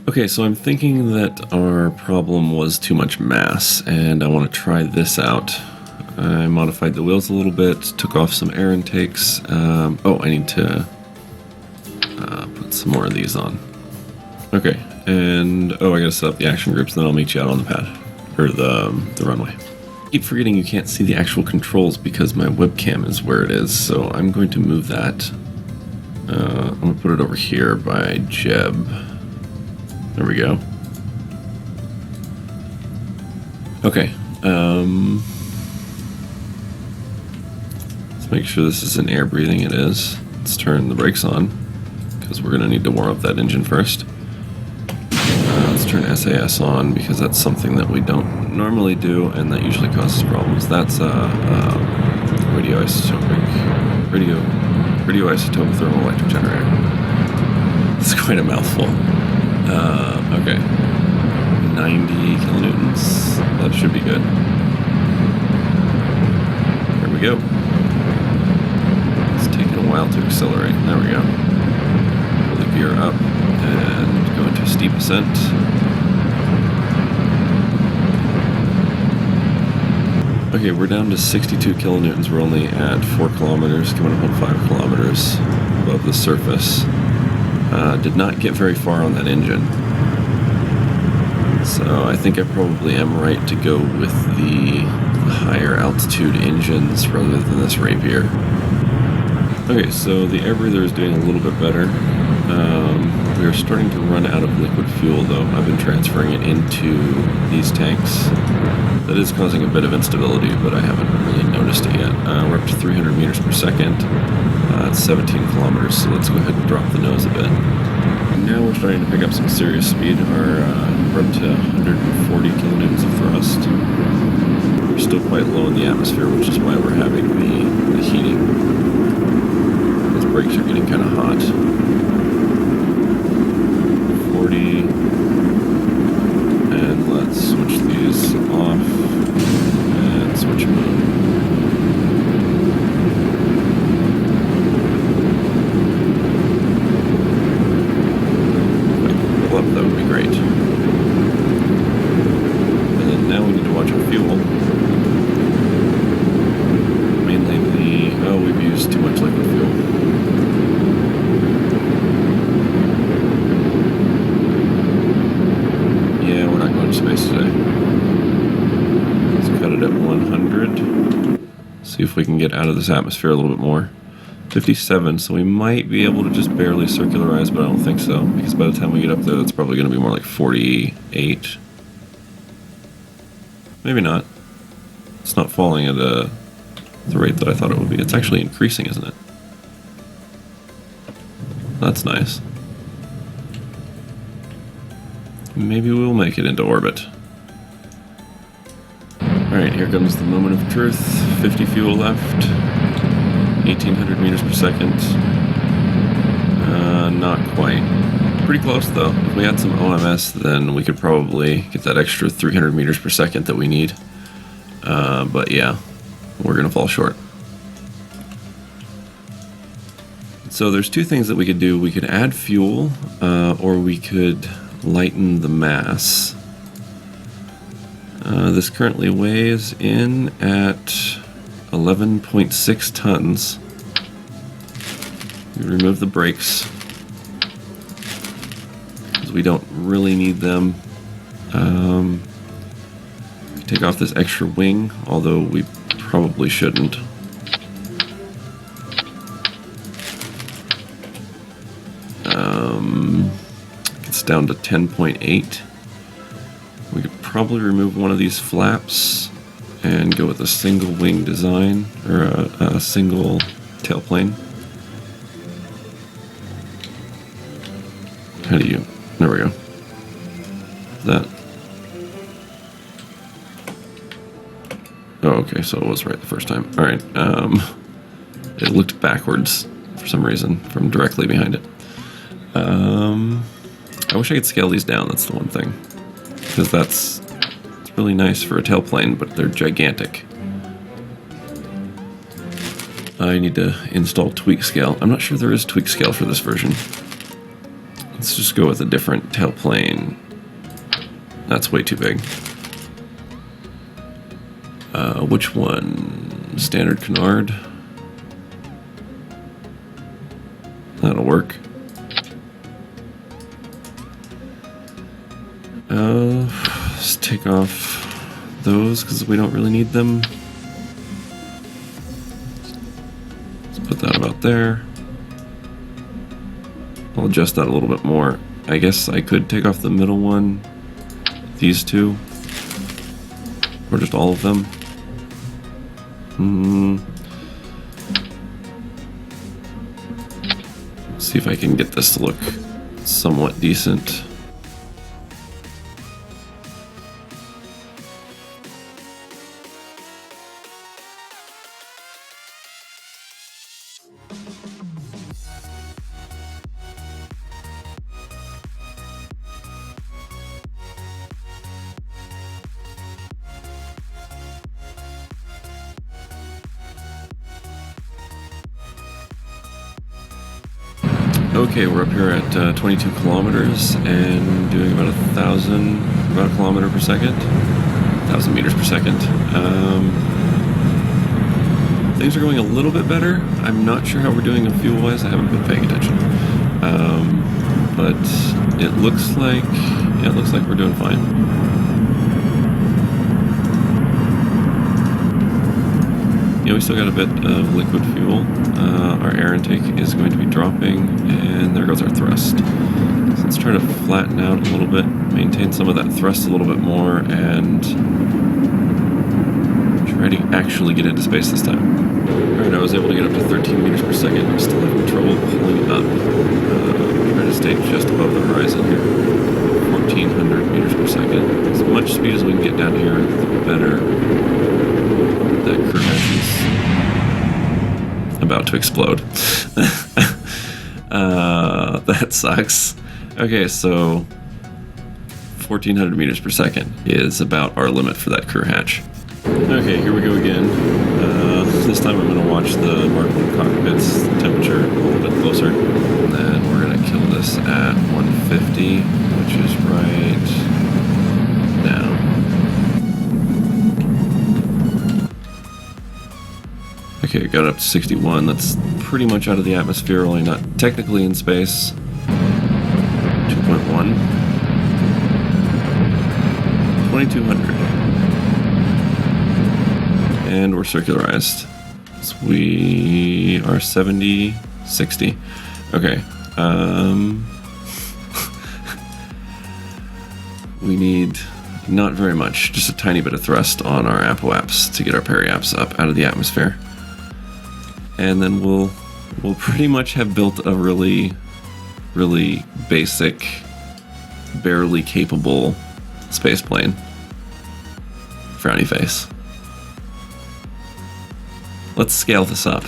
Okay, so I'm thinking that our problem was too much mass, and I want to try this out. I modified the wheels a little bit, took off some air intakes. I need to put some more of these on. Okay, and I gotta set up the action groups, then I'll meet you out on the pad, or the runway. I keep forgetting you can't see the actual controls because my webcam is where it is, so I'm going to move that. I'm going to put it over here by Jeb. There we go. Okay. Let's make sure this is an air breathing. It is. Let's turn the brakes on because we're going to need to warm up that engine first. Let's turn SAS on because that's something that we don't normally do and that usually causes problems. That's radioisotope thermoelectric generator. It's quite a mouthful. Okay. 90 kilonewtons. That should be good. Here we go. It's taking a while to accelerate. There we go. Pull the gear up and go into a steep ascent. Okay, we're down to 62 kilonewtons. We're only at 4 kilometers, coming up on 5 kilometers above the surface. Did not get very far on that engine. So I think I probably am right to go with the higher altitude engines rather than this Rapier. Okay, so the air breather is doing a little bit better. We are starting to run out of liquid fuel though. I've been transferring it into these tanks. That is causing a bit of instability, but I haven't really noticed it yet. We're up to 300 meters per second. It's 17 kilometers, so let's go ahead and drop the nose a bit. Now we're starting to pick up some serious speed. We're up to 140 kilonewtons of thrust. We're still quite low in the atmosphere, which is why we're having the heating. Those brakes are getting kind of hot. 40. And let's switch these off and switch them on. That would be great. And then now we need to watch our fuel. Mainly we've used too much liquid fuel. Yeah, we're not going to space today. Let's cut it at 100. See if we can get out of this atmosphere a little bit more. 57, so we might be able to just barely circularize, but I don't think so, because by the time we get up there, that's probably going to be more like 48. Maybe not. It's not falling at the rate that I thought it would be. It's actually increasing, isn't it? That's nice. Maybe we'll make it into orbit. Alright, here comes the moment of truth. 50 fuel left. 1,800 meters per second. Not quite. Pretty close though. If we had some OMS, then we could probably get that extra 300 meters per second that we need. But yeah, we're gonna fall short. So there's two things that we could do. We could add fuel, or we could lighten the mass. This currently weighs in at 11.6 tons. We remove the brakes because we don't really need them. Take off this extra wing, although we probably shouldn't. It's down to 10.8. We could probably remove one of these flaps and go with a single wing design, or a single tailplane. How do you... There we go. That... Oh, okay, so it was right the first time. Alright, it looked backwards for some reason from directly behind it. I wish I could scale these down, that's the one thing. Because it's really nice for a tailplane, but they're gigantic. I need to install tweak scale. I'm not sure there is tweak scale for this version. Let's just go with a different tailplane. That's way too big. Which one? Standard canard. That'll work. Let's take off those because we don't really need them. Let's put that about there. I'll adjust that a little bit more. I guess I could take off the middle one, these two, or just all of them. See if I can get this to look somewhat decent. Okay, we're up here at 22 kilometers and doing about about a kilometer per second, 1,000 meters per second. Things are going a little bit better. I'm not sure how we're doing fuel-wise. I haven't been paying attention, but it looks like we're doing fine. Yeah, we still got a bit of liquid fuel. Our air intake is going to be dropping, and there goes our thrust. So let's try to flatten out a little bit, maintain some of that thrust a little bit more, and try to actually get into space this time. Alright, I was able to get up to 13 meters per second. I'm still having trouble pulling it up. Try to stay just above the horizon here. 1,400 meters per second. As much speed as we can get down here, the better. That crew hatch is about to explode. That sucks. Okay, so 1,400 meters per second is about our limit for that crew hatch. Okay, here we go again. This time I'm going to watch the Mark 1 cockpit's temperature a little bit closer. And then we're going to kill this at 150, which is right now. Okay, got up to 61. That's pretty much out of the atmosphere, only not technically in space. 2.1. 2,200. And we're circularized. So we are 70, 60. Okay. We need not very much, just a tiny bit of thrust on our apoaps to get our periaps up out of the atmosphere. And then we'll pretty much have built a really, really basic, barely capable spaceplane. Frowny face. Let's scale this up.